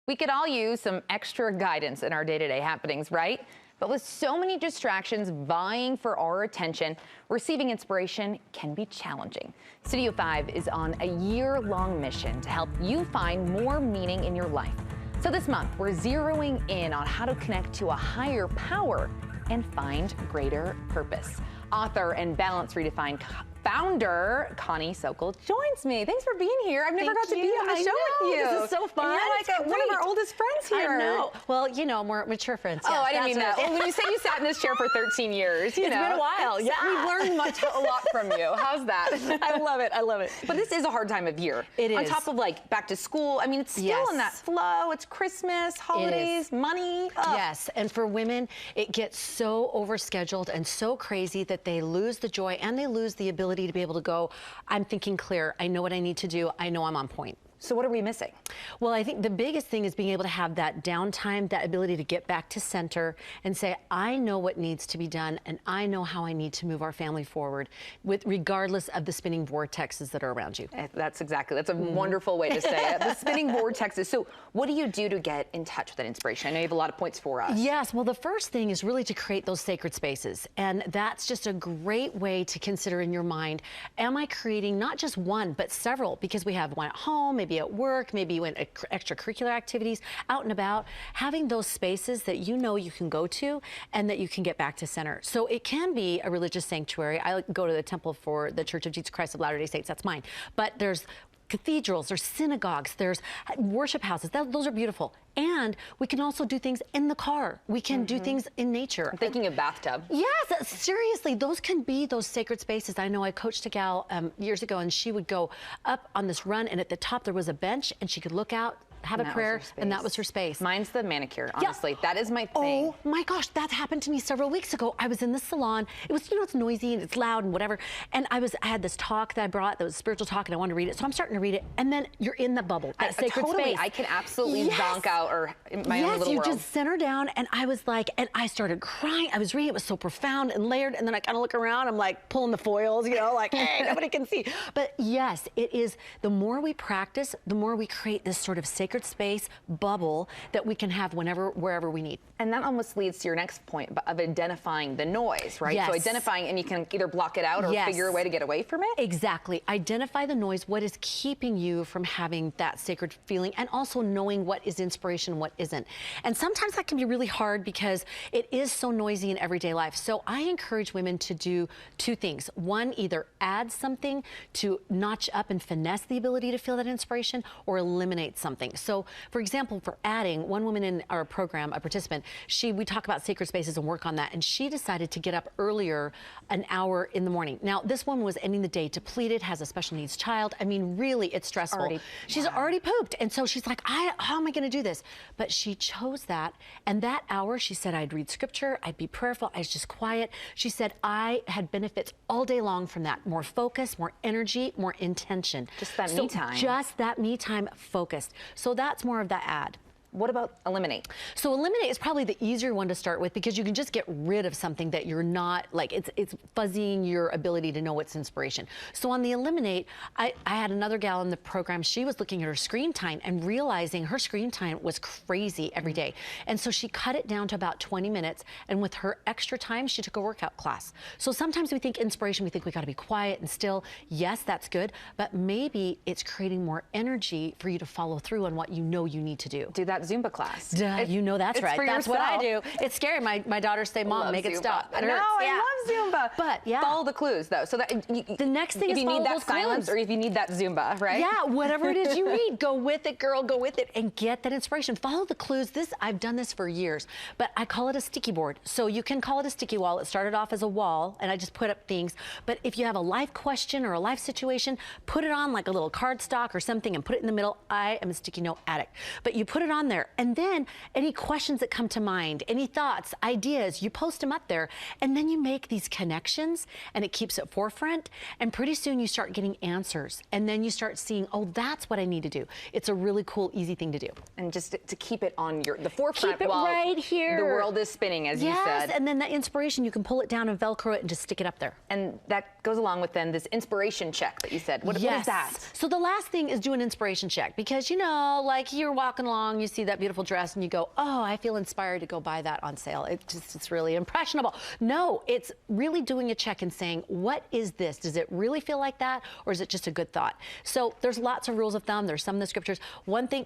We could all use some extra guidance in our day-to-day happenings, right? But with so many distractions vying for our attention, receiving inspiration can be challenging. Studio 5 is on a year-long mission to help you find more meaning in your life. So this month, we're zeroing in on how to connect to a higher power and find greater purpose. Author and Balance Redefined founder Connie Sokol joins me. Thanks for being here. I've never got to be on the show with you. This is so fun. And you're like one of our oldest friends here. I know. Well, you know, more mature friends. Oh, yes, I didn't mean that. Well, when you say you sat in this chair for 13 years, you know. It's been a while. Yeah. We've learned a lot from you. How's that? I love it. I love it. But this is a hard time of year. It is. On top of like back to school. I mean, it's still in that flow. It's Christmas, holidays, money. Ugh. Yes. And for women, it gets so overscheduled and so crazy that they lose the joy and they lose the ability to be able to go, I'm thinking clear. I know what I need to do. I know I'm on point. So what are we missing? Well, I think the biggest thing is being able to have that downtime, that ability to get back to center and say, I know what needs to be done and I know how I need to move our family forward regardless of the spinning vortexes that are around you. That's a wonderful way to say it. The spinning vortexes. So what do you do to get in touch with that inspiration? I know you have a lot of points for us. Yes, well, the first thing is really to create those sacred spaces. And that's just a great way to consider in your mind, am I creating not just one, but several? Because we have one at home, maybe at work, maybe you went extracurricular activities, out and about, having those spaces that you know you can go to and that you can get back to center. So it can be a religious sanctuary. I go to the temple for the Church of Jesus Christ of Latter-day Saints, that's mine. But there's cathedrals, there's synagogues, there's worship houses. Those are beautiful. And we can also do things in the car. We can do things in nature. I'm thinking of bathtub. Yes, seriously, those can be those sacred spaces. I know I coached a gal years ago and she would go up on this run and at the top there was a bench and she could look out, have a prayer, and that was her space. Mine's the manicure, honestly. Yeah. That is my thing. Oh my gosh, that happened to me several weeks ago. I was in the salon. It was, you know, it's noisy and it's loud and whatever. And I had this talk that I brought that was spiritual talk and I wanted to read it. So I'm starting to read it and then you're in the bubble, that sacred space. I can absolutely zonk out or in my own little world. Yes, you just center down and I was like, and I started crying. I was reading, it was so profound and layered. And then I kind of look around, I'm like pulling the foils, you know, like, hey, nobody can see. But yes, it is, the more we practice, the more we create this sort of sacred space, bubble that we can have wherever we need. And that almost leads to your next point of identifying the noise, right? Yes. So identifying, and you can either block it out or figure a way to get away from it? Exactly. Identify the noise, what is keeping you from having that sacred feeling, and also knowing what is inspiration and what isn't. And sometimes that can be really hard because it is so noisy in everyday life. So I encourage women to do two things. One, either add something to notch up and finesse the ability to feel that inspiration, or eliminate something. So for example, for adding, one woman in our program, a participant, we talk about sacred spaces and work on that, and she decided to get up earlier, an hour in the morning. Now, this woman was ending the day depleted, has a special needs child. I mean, really, it's stressful. She's already pooped, and so she's like, how am I gonna do this? But she chose that, and that hour, she said, I'd read scripture, I'd be prayerful, I was just quiet. She said, I had benefits all day long from that. More focus, more energy, more intention. Just that me time. Just that me time focused. So that's more of that add. What about eliminate? So eliminate is probably the easier one to start with because you can just get rid of something that you're not, like it's fuzzying your ability to know what's inspiration. So on the eliminate, I had another gal in the program, she was looking at her screen time and realizing her screen time was crazy every day. And so she cut it down to about 20 minutes, and with her extra time, she took a workout class. So sometimes we think inspiration, we think we gotta be quiet and still. Yes, that's good, but maybe it's creating more energy for you to follow through on what you know you need to do. Do that Zumba class. You know that's right. That's what I do. It's scary. My daughters say, Mom, make it stop. It hurts. I love Zumba. But follow the clues though. So that the next thing is follow those silence, or if you need that Zumba, right? Yeah, whatever it is you need, go with it, girl. Go with it and get that inspiration. Follow the clues. I've done this for years, but I call it a sticky board. So you can call it a sticky wall. It started off as a wall, and I just put up things. But if you have a life question or a life situation, put it on like a little cardstock or something and put it in the middle. I am a sticky note addict. But you put it on there, and then any questions that come to mind, any thoughts, ideas, you post them up there, and then you make these connections, and it keeps it forefront, and pretty soon you start getting answers, and then you start seeing, oh, that's what I need to do. It's a really cool, easy thing to do. And just to keep it on the forefront keep it while right here. The world is spinning, as you said. Yes, and then that inspiration, you can pull it down and Velcro it and just stick it up there. And that goes along with then this inspiration check that you said. What is that? So the last thing is do an inspiration check, because, you know, like you're walking along, you see see that beautiful dress and you go, oh, I feel inspired to go buy that on sale. It's really impressionable. No, it's really doing a check and saying, what is this? Does it really feel like that? Or is it just a good thought? So there's lots of rules of thumb. There's some in the scriptures.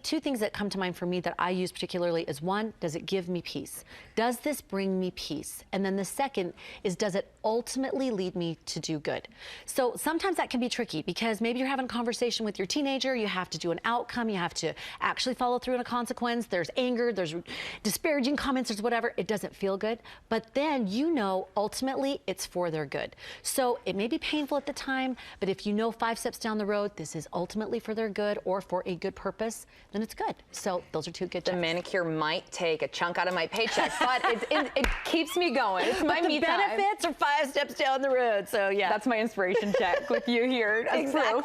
Two things that come to mind for me that I use particularly is, one, does it give me peace? Does this bring me peace? And then the second is, does it ultimately lead me to do good? So sometimes that can be tricky because maybe you're having a conversation with your teenager, you have to do an outcome, you have to actually follow through on a consequence, there's anger, there's disparaging comments, there's whatever, it doesn't feel good, but then you know ultimately it's for their good. So it may be painful at the time, but if you know 5 steps down the road, this is ultimately for their good or for a good purpose, then it's good. So those are 2 good checks. The manicure might take a chunk out of my paycheck, but it keeps me going. It's my me time. The benefits are 5 steps down the road, so yeah. That's my inspiration check with you here. Exactly.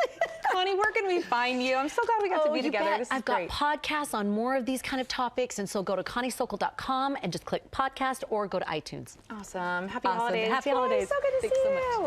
Connie, where can we find you? I'm so glad we got to be together. This is I've got podcasts on more of these kind of topics, and so go to ConnieSokol.com and just click podcast or go to iTunes. Awesome. Happy holidays. Happy holidays. So good to see you.